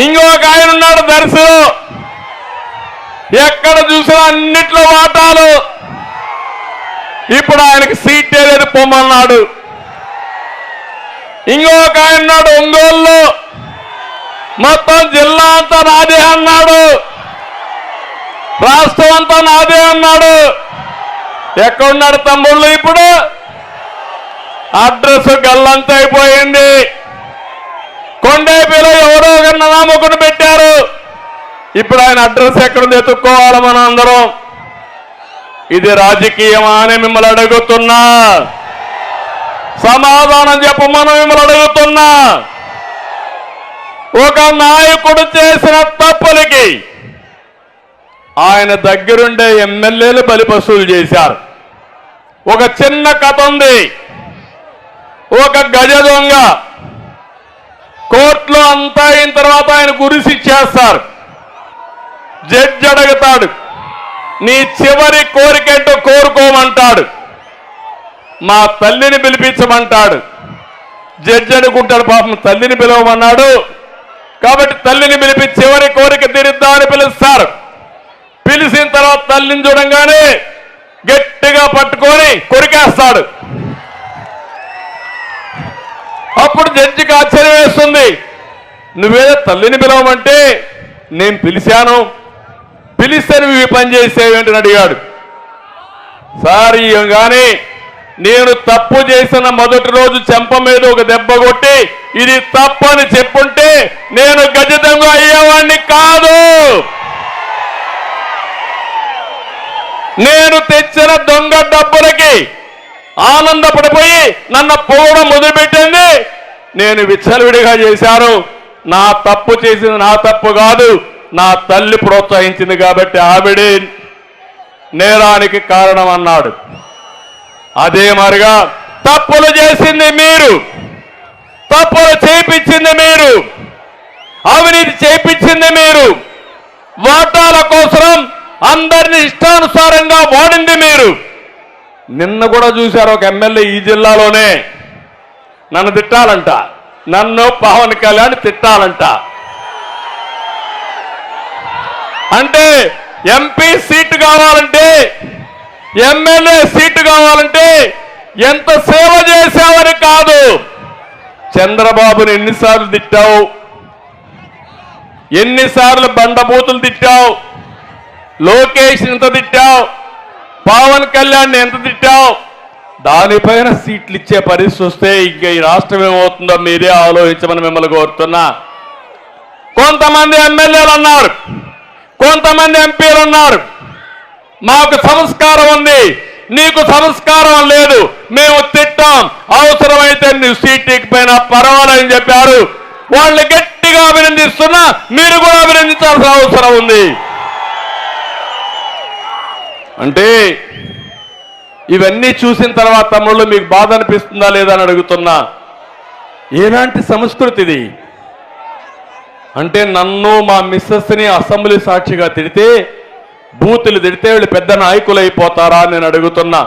ఇంకొక ఆయన ఉన్నాడు దర్శనం, ఎక్కడ చూసినా అన్నిట్లో వాటాలు. ఇప్పుడు ఆయనకి సీట్ లేదు, పొమ్మన్నాడు. ఇంకొక ఆయన ఉన్నాడు ఒంగోలులో, మొత్తం జిల్లా అంతా నాదే అన్నాడు, రాష్ట్రం అంతా నాదే అన్నాడు. ఎక్కడున్నాడు తమ్ముళ్ళు? ఇప్పుడు అడ్రస్ గల్లంతా అయిపోయింది. కొండేపిలో ఎవరో ఒక నామకుడు పెట్టారు. ఇప్పుడు ఆయన అడ్రస్ ఎక్కడుంది ఎత్తుక్కోవాలి మనం అందరం. ఇది రాజకీయమా అని మిమ్మల్ని అడుగుతున్నా, సమాధానం చెప్పమని మిమ్మల్ని అడుగుతున్నా. ఒక నాయకుడు చేసిన తప్పులకి ఆయన దగ్గరుండే ఎమ్మెల్యేలు బలిపశువులు చేశారు. ఒక చిన్న కథ ఉంది. ఒక గజ దొంగ కోర్టులో అంతా అయిన తర్వాత ఆయన గురిసి ఇచ్చేస్తారు. జడ్జి అడుగుతాడు, నీ చివరి కోరికేంటో కోరుకోమంటాడు. మా తల్లిని పిలిపించమంటాడు. జడ్జి అనుకుంటాడు, పాపం తల్లిని పిలవమన్నాడు కాబట్టి తల్లిని పిలిపి చివరి కోరిక తీరుద్దామని పిలుస్తారు. పిలిచిన తర్వాత తల్లిని చూడంగానే గట్టిగా పట్టుకొని కొరికేస్తాడు. అప్పుడు జడ్జికి ఆశ్చర్యం వేస్తుంది, నువ్వేదో తల్లిని పిలవమంటే నేను పిలిచాను, పిలిస్తే నువ్వు ఈ పని చేసేవేంటని అడిగాడు. సార్ కానీ నేను తప్పు చేసిన మొదటి రోజు చెంప మీద ఒక దెబ్బ కొట్టి ఇది తప్పు అని చెప్పుంటే నేను గజదొంగ అయ్యేవాడిని కాదు. నేను తెచ్చిన దొంగ డబ్బులకి ఆనందపడిపోయి నన్ను పోవడం మొదలుపెట్టింది. నేను విచ్చలవిడిగా చేశాను. నా తప్పు చేసింది నా తప్పు కాదు, నా తల్లి ప్రోత్సహించింది కాబట్టి ఆవిడే నేరానికి కారణం అన్నాడు. అదే మరిగా తప్పులు చేసింది మీరు, తప్పులు చేయించింది మీరు, అవినీతి చేయించింది మీరు, వాటాల కోసం అందరినీ ఇష్టానుసారంగా వాడింది మీరు. నిన్న కూడా చూశారు ఒక ఎమ్మెల్యే ఈ జిల్లాలోనే నన్ను తిట్టాలంట, నన్ను పవన్ కళ్యాణ్ తిట్టాలంట. అంటే ఎంపీ సీటు కావాలంటే, ఎమ్మెల్యే సీటు కావాలంటే ఎంత సేవ చేశావని కాదు. చంద్రబాబుని ఎన్నిసార్లు తిట్టావు, ఎన్నిసార్లు బండబూతులు తిట్టావు, లోకేష్ ఎంత తిట్టావు, పవన్ కళ్యాణ్ ఎంత తిట్టావు. దానిపైన సీట్లు ఇచ్చే పరిస్థితి వస్తే ఇంకా ఈ రాష్ట్రం ఏమవుతుందో మీరే ఆలోచించమని మిమ్మల్ని కోరుతున్నా. కొంతమంది ఎమ్మెల్యేలు అన్నారు, కొంతమంది ఎంపీలు అన్నారు, మాకు సంస్కారం ఉంది, నీకు సంస్కారం లేదు, మేము తిట్టాం, అవసరమైతే నువ్వు సీట్ ఎక్కిపోయినా పర్వాలేదని చెప్పారు. వాళ్ళని గట్టిగా అభినందిస్తున్నా, మీరు కూడా అభినందించాల్సిన అవసరం ఉంది. అంటే ఇవన్నీ చూసిన తర్వాత తమ్ముళ్ళు మీకు బాధ అనిపిస్తుందా లేదా అని అడుగుతున్నా. ఎలాంటి సంస్కృతి ఇది? అంటే నన్ను మా మిస్సెస్ని అసెంబ్లీ సాక్షిగా తిడితే, బూతులు తిడితే వీళ్ళు పెద్ద నాయకులు అయిపోతారా అని నేను అడుగుతున్నా.